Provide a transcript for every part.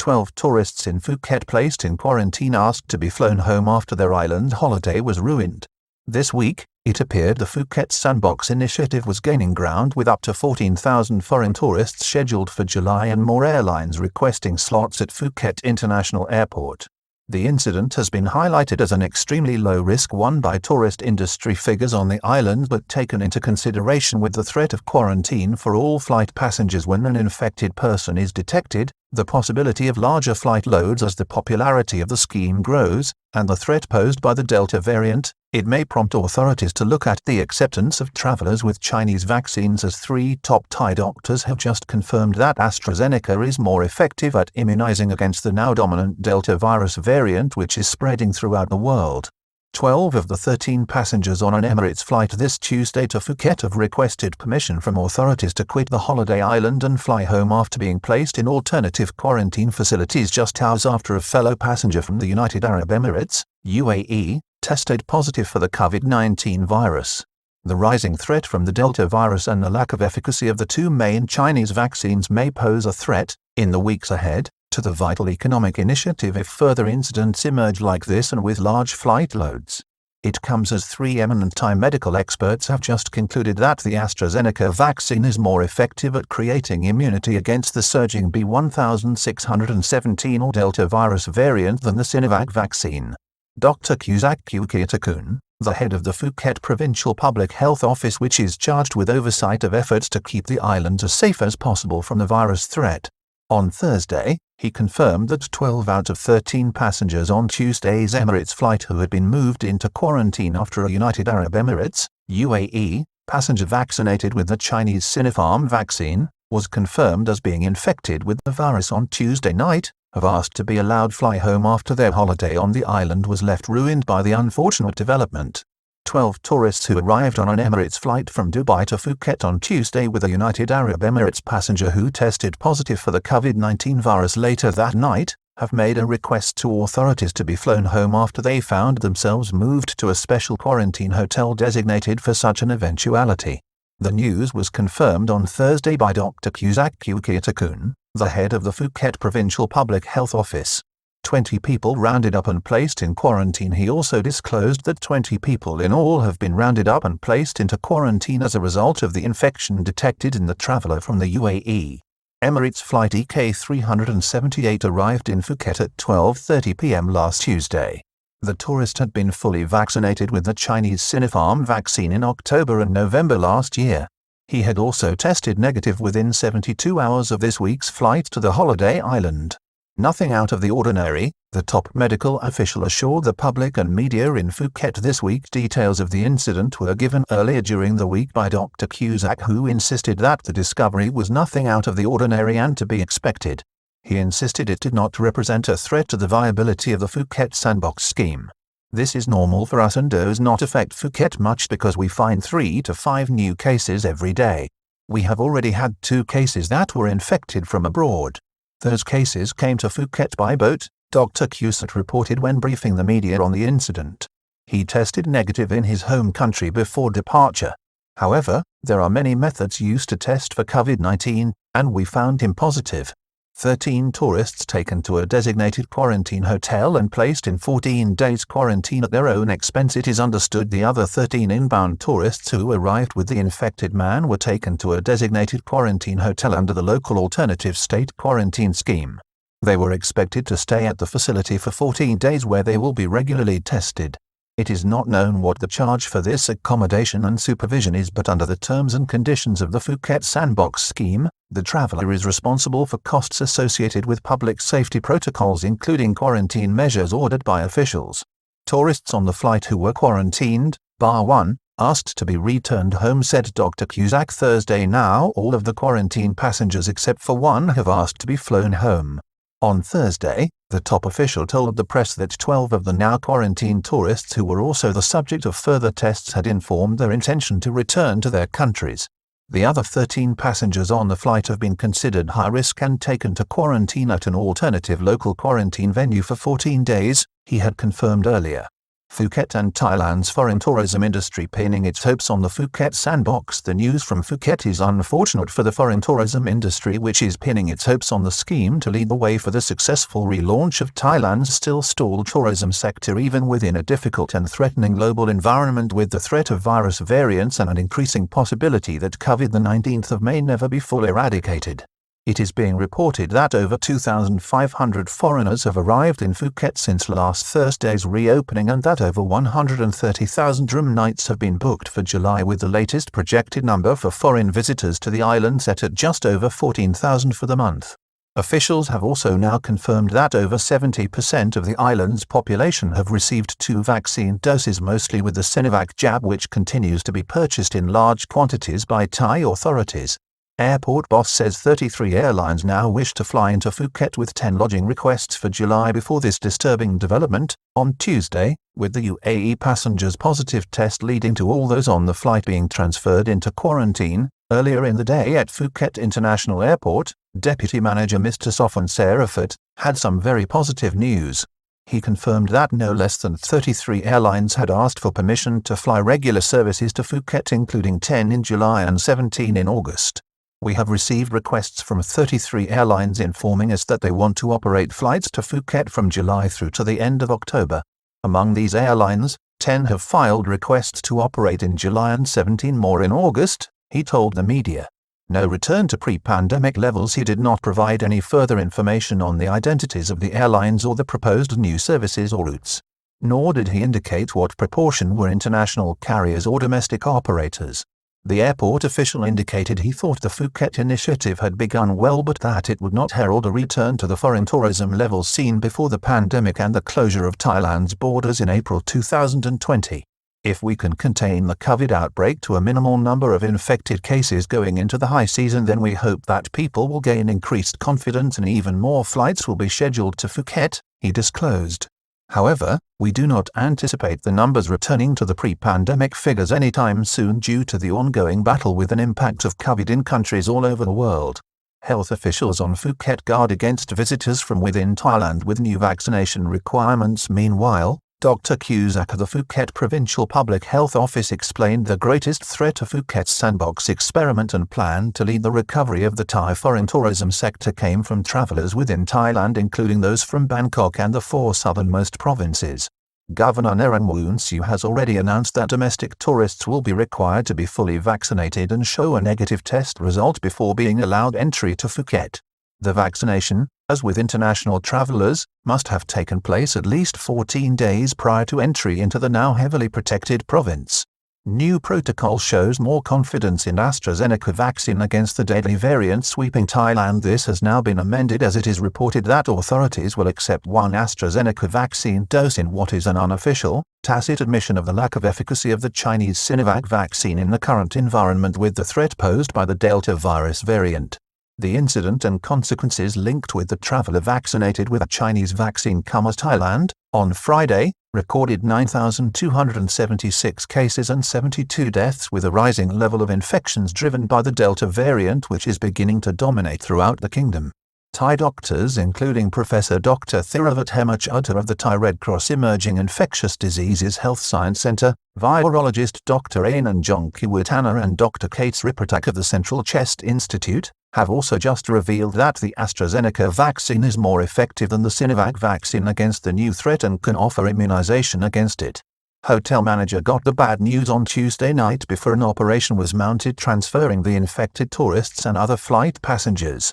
12 tourists in Phuket placed in quarantine asked to be flown home after their island holiday was ruined. This week, it appeared the Phuket Sandbox initiative was gaining ground with up to 14,000 foreign tourists scheduled for July and more airlines requesting slots at Phuket International Airport. The incident has been highlighted as an extremely low-risk one by tourist industry figures on the island but taken into consideration with the threat of quarantine for all flight passengers when an infected person is detected, the possibility of larger flight loads as the popularity of the scheme grows, and the threat posed by the Delta variant. It may prompt authorities to look at the acceptance of travelers with Chinese vaccines, as 3 top Thai doctors have just confirmed that AstraZeneca is more effective at immunizing against the now dominant Delta virus variant, which is spreading throughout the world. 12 of the 13 passengers on an Emirates flight this Tuesday to Phuket have requested permission from authorities to quit the holiday island and fly home after being placed in alternative quarantine facilities just hours after a fellow passenger from the United Arab Emirates, UAE, tested positive for the COVID-19 virus. The rising threat from the Delta virus and the lack of efficacy of the 2 main Chinese vaccines may pose a threat, in the weeks ahead, to the vital economic initiative if further incidents emerge like this and with large flight loads. It comes as 3 eminent Thai medical experts have just concluded that the AstraZeneca vaccine is more effective at creating immunity against the surging B1617 or Delta virus variant than the Sinovac vaccine. Dr. Kusak Kukiatakun, the head of the Phuket Provincial Public Health Office, which is charged with oversight of efforts to keep the island as safe as possible from the virus threat. On Thursday, he confirmed that 12 out of 13 passengers on Tuesday's Emirates flight who had been moved into quarantine after a United Arab Emirates, UAE, passenger vaccinated with the Chinese Sinopharm vaccine, was confirmed as being infected with the virus on Tuesday night, have asked to be allowed fly home after their holiday on the island was left ruined by the unfortunate development. 12 tourists who arrived on an Emirates flight from Dubai to Phuket on Tuesday with a United Arab Emirates passenger who tested positive for the COVID-19 virus later that night, have made a request to authorities to be flown home after they found themselves moved to a special quarantine hotel designated for such an eventuality. The news was confirmed on Thursday by Dr. Kusak Kukiatakun, the head of the Phuket Provincial Public Health Office. 20 people rounded up and placed in quarantine. He also disclosed that 20 people in all have been rounded up and placed into quarantine as a result of the infection detected in the traveller from the UAE. Emirates flight EK378 arrived in Phuket at 12:30 p.m. last Tuesday. The tourist had been fully vaccinated with the Chinese Sinopharm vaccine in October and November last year. He had also tested negative within 72 hours of this week's flight to the holiday island. Nothing out of the ordinary, the top medical official assured the public and media in Phuket this week. Details of the incident were given earlier during the week by Dr. Kusak, who insisted that the discovery was nothing out of the ordinary and to be expected. He insisted it did not represent a threat to the viability of the Phuket Sandbox scheme. This is normal for us and does not affect Phuket much because we find 3 to 5 new cases every day. We have already had 2 cases that were infected from abroad. Those cases came to Phuket by boat, Dr. Kusak reported when briefing the media on the incident. He tested negative in his home country before departure. However, there are many methods used to test for COVID-19, and we found him positive. 13 tourists taken to a designated quarantine hotel and placed in 14 days quarantine at their own expense. It is understood the other 13 inbound tourists who arrived with the infected man were taken to a designated quarantine hotel under the local alternative state quarantine scheme. They were expected to stay at the facility for 14 days where they will be regularly tested. It is not known what the charge for this accommodation and supervision is, but under the terms and conditions of the Phuket Sandbox scheme, the traveller is responsible for costs associated with public safety protocols, including quarantine measures ordered by officials. Tourists on the flight who were quarantined, bar one, asked to be returned home, said Dr. Kusak Thursday. Now all of the quarantine passengers except for one have asked to be flown home. On Thursday, the top official told the press that 12 of the now quarantined tourists who were also the subject of further tests had informed their intention to return to their countries. The other 13 passengers on the flight have been considered high risk and taken to quarantine at an alternative local quarantine venue for 14 days, he had confirmed earlier. Phuket and Thailand's foreign tourism industry pinning its hopes on the Phuket Sandbox. The news from Phuket is unfortunate for the foreign tourism industry, which is pinning its hopes on the scheme to lead the way for the successful relaunch of Thailand's still stalled tourism sector, even within a difficult and threatening global environment with the threat of virus variants and an increasing possibility that COVID-19 may never be fully eradicated. It is being reported that over 2,500 foreigners have arrived in Phuket since last Thursday's reopening, and that over 130,000 room nights have been booked for July, with the latest projected number for foreign visitors to the island set at just over 14,000 for the month. Officials have also now confirmed that over 70% of the island's population have received 2 vaccine doses, mostly with the Sinovac jab, which continues to be purchased in large quantities by Thai authorities. Airport boss says 33 airlines now wish to fly into Phuket, with 10 lodging requests for July before this disturbing development on Tuesday, with the UAE passengers' positive test leading to all those on the flight being transferred into quarantine. Earlier in the day at Phuket International Airport, Deputy Manager Mr. Sofan Serafat had some very positive news. He confirmed that no less than 33 airlines had asked for permission to fly regular services to Phuket, including 10 in July and 17 in August. We have received requests from 33 airlines informing us that they want to operate flights to Phuket from July through to the end of October. Among these airlines, 10 have filed requests to operate in July and 17 more in August, he told the media. No return to pre-pandemic levels. He did not provide any further information on the identities of the airlines or the proposed new services or routes. Nor did he indicate what proportion were international carriers or domestic operators. The airport official indicated he thought the Phuket initiative had begun well, but that it would not herald a return to the foreign tourism levels seen before the pandemic and the closure of Thailand's borders in April 2020. If we can contain the COVID outbreak to a minimal number of infected cases going into the high season, then we hope that people will gain increased confidence and even more flights will be scheduled to Phuket, he disclosed. However, we do not anticipate the numbers returning to the pre-pandemic figures anytime soon due to the ongoing battle with an impact of COVID in countries all over the world. Health officials on Phuket guard against visitors from within Thailand with new vaccination requirements. Meanwhile, Dr. Cusack of the Phuket Provincial Public Health Office explained the greatest threat to Phuket's Sandbox experiment and plan to lead the recovery of the Thai foreign tourism sector came from travellers within Thailand, including those from Bangkok and the 4 southernmost provinces. Governor Narongwoon Siu has already announced that domestic tourists will be required to be fully vaccinated and show a negative test result before being allowed entry to Phuket. The vaccination, as with international travellers, must have taken place at least 14 days prior to entry into the now heavily protected province. New protocol shows more confidence in AstraZeneca vaccine against the deadly variant sweeping Thailand. This has now been amended, as it is reported that authorities will accept 1 AstraZeneca vaccine dose in what is an unofficial, tacit admission of the lack of efficacy of the Chinese Sinovac vaccine in the current environment with the threat posed by the Delta virus variant. The incident and consequences linked with the traveller vaccinated with a Chinese vaccine as Thailand, on Friday, recorded 9,276 cases and 72 deaths, with a rising level of infections driven by the Delta variant, which is beginning to dominate throughout the kingdom. Thai doctors, including Professor Dr. Thiravat Hemachutta of the Thai Red Cross Emerging Infectious Diseases Health Science Centre, virologist Dr. Anand Jongkiwatana and Dr. Kate Sripratak of the Central Chest Institute, have also just revealed that the AstraZeneca vaccine is more effective than the Sinovac vaccine against the new threat and can offer immunization against it. Hotel manager got the bad news on Tuesday night before an operation was mounted transferring the infected tourists and other flight passengers.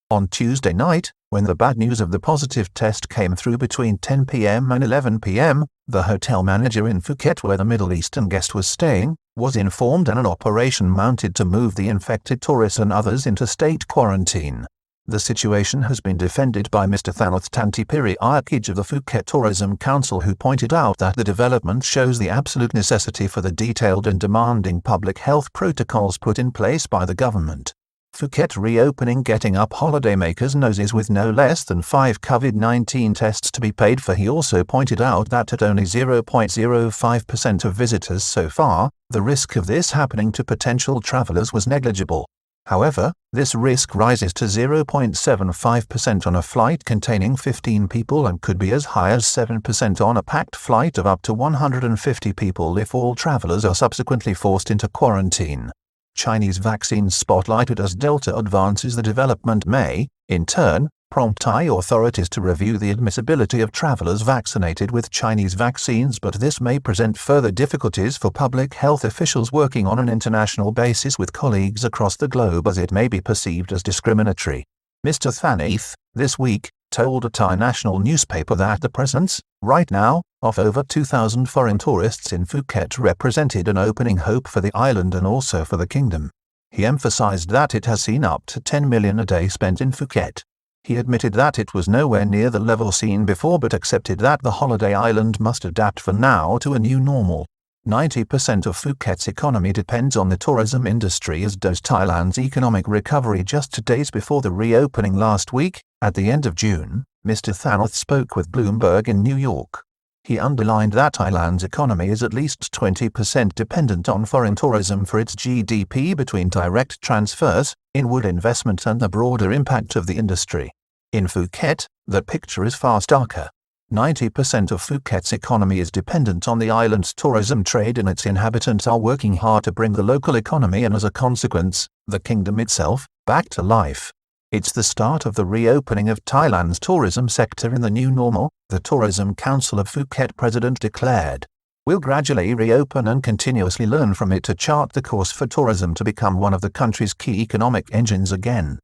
On Tuesday night, when the bad news of the positive test came through between 10 p.m. and 11 p.m., the hotel manager in Phuket, where the Middle Eastern guest was staying, was informed and an operation mounted to move the infected tourists and others into state quarantine. The situation has been defended by Mr. Thanath Tantipiri Arkij of the Phuket Tourism Council, who pointed out that the development shows the absolute necessity for the detailed and demanding public health protocols put in place by the government. Phuket reopening getting up holidaymakers' noses with no less than 5 COVID-19 tests to be paid for. He also pointed out that at only 0.05% of visitors so far, the risk of this happening to potential travellers was negligible. However, this risk rises to 0.75% on a flight containing 15 people and could be as high as 7% on a packed flight of up to 150 people if all travelers are subsequently forced into quarantine. Chinese vaccines spotlighted as Delta advances the development may, in turn, prompt Thai authorities to review the admissibility of travelers vaccinated with Chinese vaccines, but this may present further difficulties for public health officials working on an international basis with colleagues across the globe, as it may be perceived as discriminatory. Mr. Thaneeth, this week, told a Thai national newspaper that the presence, right now, of over 2,000 foreign tourists in Phuket represented an opening hope for the island and also for the kingdom. He emphasized that it has seen up to 10 million a day spent in Phuket. He admitted that it was nowhere near the level seen before, but accepted that the holiday island must adapt for now to a new normal. 90% of Phuket's economy depends on the tourism industry, as does Thailand's economic recovery. Just days before the reopening last week, at the end of June, Mr. Thaneeth spoke with Bloomberg in New York. He underlined that Thailand's economy is at least 20% dependent on foreign tourism for its GDP, between direct transfers, inward investment and the broader impact of the industry. In Phuket, the picture is far starker. 90% of Phuket's economy is dependent on the island's tourism trade, and its inhabitants are working hard to bring the local economy and, as a consequence, the kingdom itself, back to life. It's the start of the reopening of Thailand's tourism sector in the new normal, the Tourism Council of Phuket president declared. We'll gradually reopen and continuously learn from it to chart the course for tourism to become one of the country's key economic engines again.